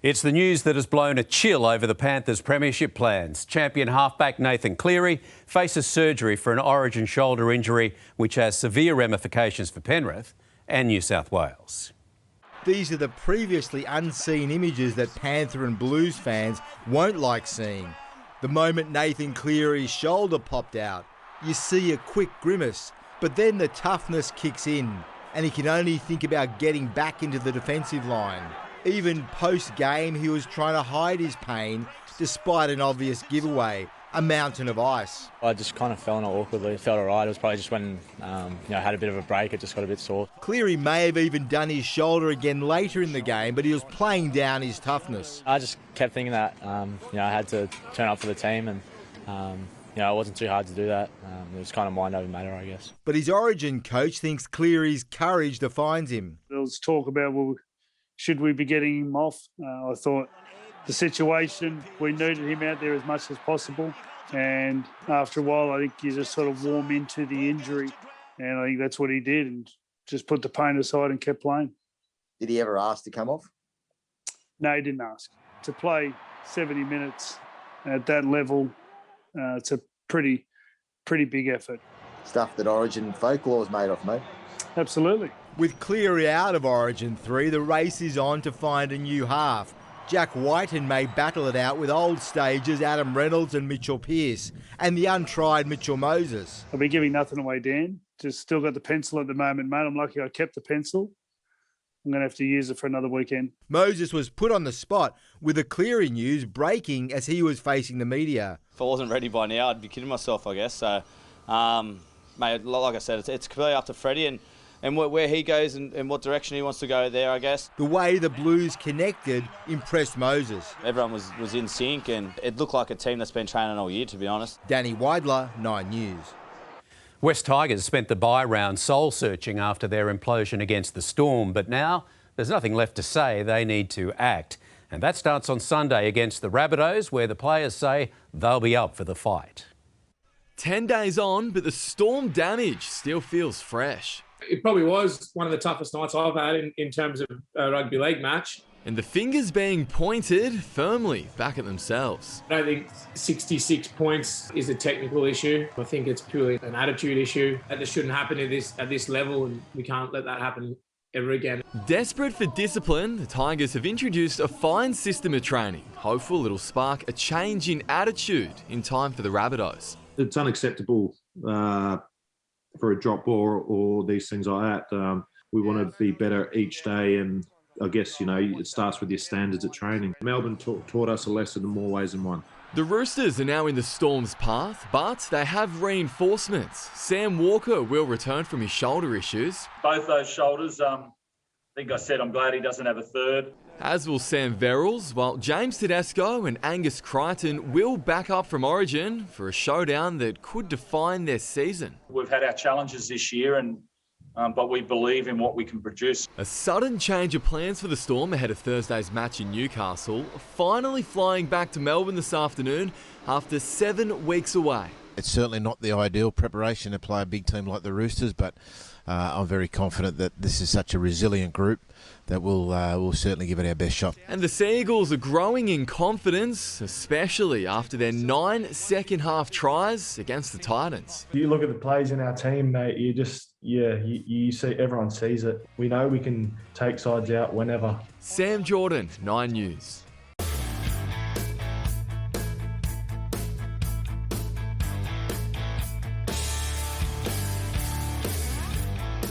It's the news that has blown a chill over the Panthers' premiership plans. Champion halfback Nathan Cleary faces surgery for an origin shoulder injury which has severe ramifications for Penrith and New South Wales. These are the previously unseen images that Panther and Blues fans won't like seeing. The moment Nathan Cleary's shoulder popped out, you see a quick grimace, but then the toughness kicks in and he can only think about getting back into the defensive line. Even post-game, he was trying to hide his pain despite an obvious giveaway, a mountain of ice. I just kind of fell on it awkwardly. It felt all right. It was probably just when I had a bit of a break, it just got a bit sore. Cleary may have even done his shoulder again later in the game, but he was playing down his toughness. I just kept thinking that I had to turn up for the team and it wasn't too hard to do that. It was kind of mind over matter, I guess. But his origin coach thinks Cleary's courage defines him. There was talk about, should we be getting him off? I thought the situation, we needed him out there as much as possible. And after a while, I think you just sort of warm into the injury. And I think that's what he did and just put the pain aside and kept playing. Did he ever ask to come off? No, he didn't ask. To play 70 minutes at that level, it's a pretty big effort. Stuff that Origin folklore is made of, mate. Absolutely. With Cleary out of Origin 3, the race is on to find a new half. Jack Whiten may battle it out with old stagers Adam Reynolds and Mitchell Pearce, and the untried Mitchell Moses. I'll be giving nothing away, Dan. Just still got the pencil at the moment, mate. I'm lucky I kept the pencil. I'm going to have to use it for another weekend. Moses was put on the spot with the Cleary news breaking as he was facing the media. If I wasn't ready by now, I'd be kidding myself, I guess. So, mate, like I said, it's completely up to Freddie and where he goes and what direction he wants to go there, I guess. The way the Blues connected impressed Moses. Everyone was in sync and it looked like a team that's been training all year, to be honest. Danny Weidler, 9 News. West Tigers spent the bye round soul-searching after their implosion against the Storm, but now there's nothing left to say. They need to act. And that starts on Sunday against the Rabbitohs, where the players say they'll be up for the fight. 10 days on, but the Storm damage still feels fresh. It probably was one of the toughest nights I've had in terms of a rugby league match. And the fingers being pointed firmly back at themselves. I don't think 66 points is a technical issue. I think it's purely an attitude issue. That this shouldn't happen at this level, and we can't let that happen ever again. Desperate for discipline, the Tigers have introduced a fine system of training. Hopeful it'll spark a change in attitude in time for the Rabbitohs. It's unacceptable for a drop ball or these things like that. We want to be better each day, and I guess, it starts with your standards at training. Melbourne taught us a lesson in more ways than one. The Roosters are now in the Storm's path, but they have reinforcements. Sam Walker will return from his shoulder issues. Both those shoulders, I think I said I'm glad he doesn't have a third. As will Sam Verrills, while James Tedesco and Angus Crichton will back up from Origin for a showdown that could define their season. We've had our challenges this year, but we believe in what we can produce. A sudden change of plans for the Storm ahead of Thursday's match in Newcastle, finally flying back to Melbourne this afternoon after 7 weeks away. It's certainly not the ideal preparation to play a big team like the Roosters, but I'm very confident that this is such a resilient group that we'll certainly give it our best shot. And the Seagulls are growing in confidence, especially after their 9 second-half tries against the Titans. You look at the plays in our team, mate, you see, everyone sees it. We know we can take sides out whenever. Sam Jordan, 9 News.